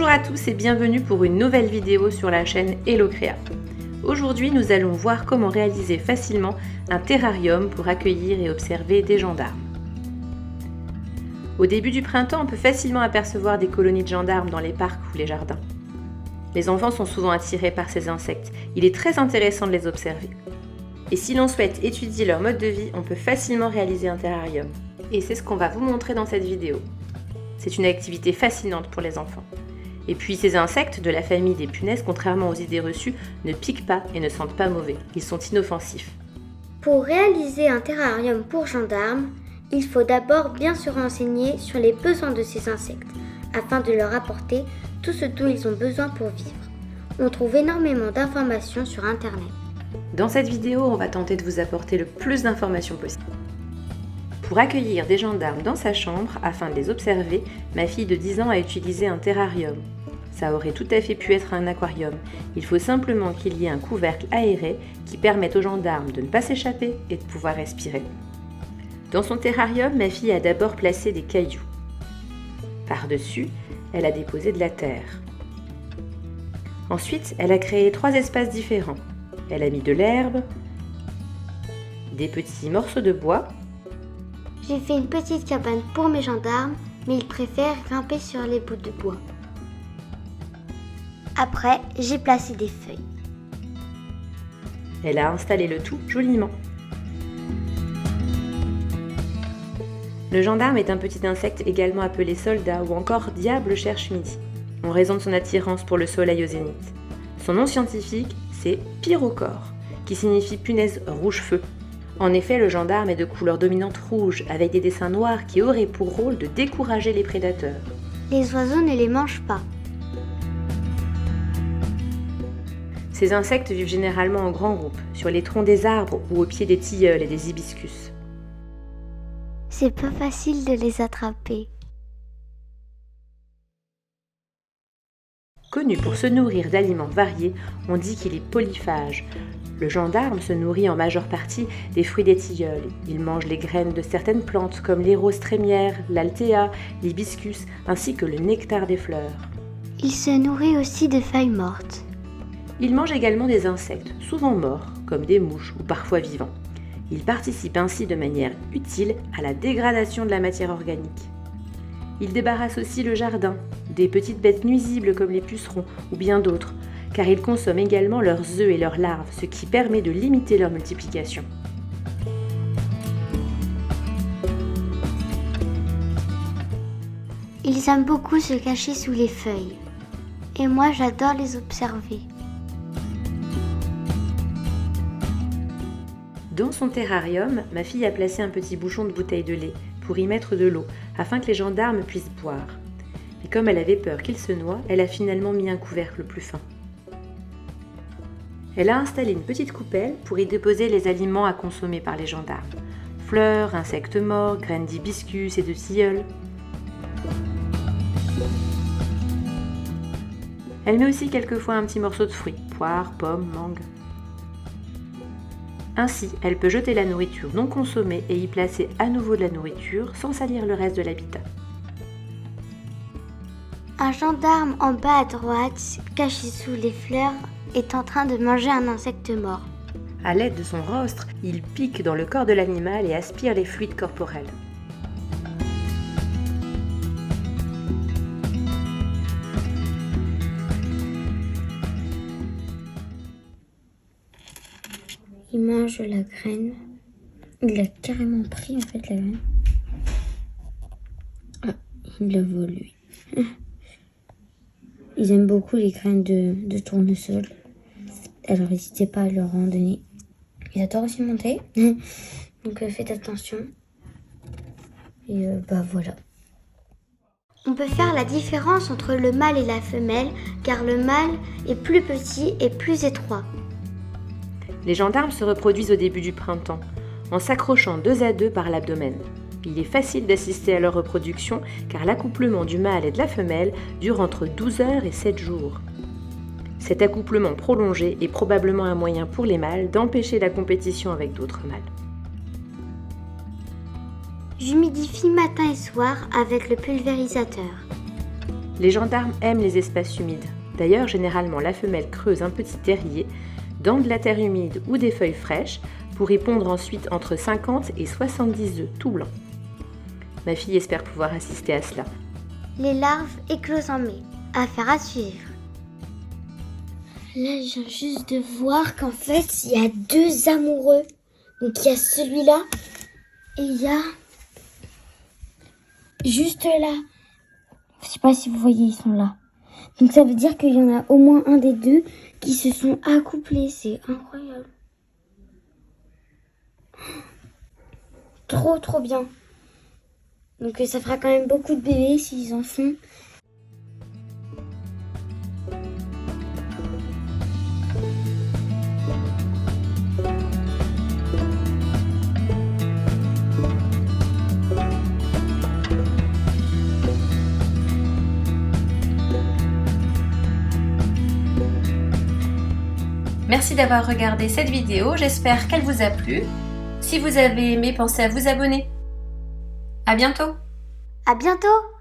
Bonjour à tous et bienvenue pour une nouvelle vidéo sur la chaîne Hello Créa. Aujourd'hui, nous allons voir comment réaliser facilement un terrarium pour accueillir et observer des gendarmes. Au début du printemps, on peut facilement apercevoir des colonies de gendarmes dans les parcs ou les jardins. Les enfants sont souvent attirés par ces insectes. Il est très intéressant de les observer. Et si l'on souhaite étudier leur mode de vie, on peut facilement réaliser un terrarium. Et c'est ce qu'on va vous montrer dans cette vidéo. C'est une activité fascinante pour les enfants. Et puis ces insectes de la famille des punaises, contrairement aux idées reçues, ne piquent pas et ne sentent pas mauvais. Ils sont inoffensifs. Pour réaliser un terrarium pour gendarmes, il faut d'abord bien se renseigner sur les besoins de ces insectes, afin de leur apporter tout ce dont ils ont besoin pour vivre. On trouve énormément d'informations sur Internet. Dans cette vidéo, on va tenter de vous apporter le plus d'informations possible. Pour accueillir des gendarmes dans sa chambre, afin de les observer, ma fille de 10 ans a utilisé un terrarium. Ça aurait tout à fait pu être un aquarium. Il faut simplement qu'il y ait un couvercle aéré qui permette aux gendarmes de ne pas s'échapper et de pouvoir respirer. Dans son terrarium, ma fille a d'abord placé des cailloux. Par-dessus, elle a déposé de la terre. Ensuite, elle a créé 3 espaces différents. Elle a mis de l'herbe, des petits morceaux de bois. J'ai fait une petite cabane pour mes gendarmes, mais ils préfèrent grimper sur les bouts de bois. Après, j'ai placé des feuilles. Elle a installé le tout joliment. Le gendarme est un petit insecte également appelé soldat ou encore diable cherche midi, en raison de son attirance pour le soleil au zénith. Son nom scientifique, c'est pyrocore, qui signifie punaise rouge-feu. En effet, le gendarme est de couleur dominante rouge, avec des dessins noirs qui auraient pour rôle de décourager les prédateurs. Les oiseaux ne les mangent pas. Ces insectes vivent généralement en grands groupes, sur les troncs des arbres ou au pied des tilleuls et des hibiscus. C'est pas facile de les attraper. Connu pour se nourrir d'aliments variés, on dit qu'il est polyphage. Le gendarme se nourrit en majeure partie des fruits des tilleuls. Il mange les graines de certaines plantes comme les roses trémières, l'altéa, l'hibiscus, ainsi que le nectar des fleurs. Il se nourrit aussi de feuilles mortes. Il mange également des insectes, souvent morts, comme des mouches ou parfois vivants. Il participe ainsi de manière utile à la dégradation de la matière organique. Il débarrasse aussi le jardin, des petites bêtes nuisibles comme les pucerons ou bien d'autres, car il consomme également leurs œufs et leurs larves, ce qui permet de limiter leur multiplication. Ils aiment beaucoup se cacher sous les feuilles. Et moi, j'adore les observer. Dans son terrarium, ma fille a placé un petit bouchon de bouteille de lait pour y mettre de l'eau, afin que les gendarmes puissent boire. Mais comme elle avait peur qu'ils se noient, elle a finalement mis un couvercle plus fin. Elle a installé une petite coupelle pour y déposer les aliments à consommer par les gendarmes. Fleurs, insectes morts, graines d'hibiscus et de tilleul. Elle met aussi quelquefois un petit morceau de fruits, poires, pommes, mangue. Ainsi, elle peut jeter la nourriture non consommée et y placer à nouveau de la nourriture sans salir le reste de l'habitat. Un gendarme en bas à droite, caché sous les fleurs, est en train de manger un insecte mort. À l'aide de son rostre, il pique dans le corps de l'animal et aspire les fluides corporels. Il mange la graine. Il a carrément pris en fait la graine. Ah, il le vole lui. Ils aiment beaucoup les graines de tournesol. Alors n'hésitez pas à leur en donner. Ils adorent aussi monter. Donc faites attention. Et voilà. On peut faire la différence entre le mâle et la femelle, car le mâle est plus petit et plus étroit. Les gendarmes se reproduisent au début du printemps, en s'accrochant 2 à 2 par l'abdomen. Il est facile d'assister à leur reproduction car l'accouplement du mâle et de la femelle dure entre 12 heures et 7 jours. Cet accouplement prolongé est probablement un moyen pour les mâles d'empêcher la compétition avec d'autres mâles. J'humidifie matin et soir avec le pulvérisateur. Les gendarmes aiment les espaces humides. D'ailleurs, généralement, la femelle creuse un petit terrier dans de la terre humide ou des feuilles fraîches pour y pondre ensuite entre 50 et 70 œufs tout blancs. Ma fille espère pouvoir assister à cela. Les larves éclosent en mai. Affaire à suivre. Là, je viens juste de voir qu'en fait, il y a 2 amoureux. Donc, il y a celui-là et il y a juste là. Je sais pas si vous voyez, ils sont là. Donc, ça veut dire qu'il y en a au moins un des 2 qui se sont accouplés. C'est incroyable. Trop, trop bien. Donc, ça fera quand même beaucoup de bébés s'ils en font. Merci d'avoir regardé cette vidéo, j'espère qu'elle vous a plu. Si vous avez aimé, pensez à vous abonner. À bientôt! À bientôt!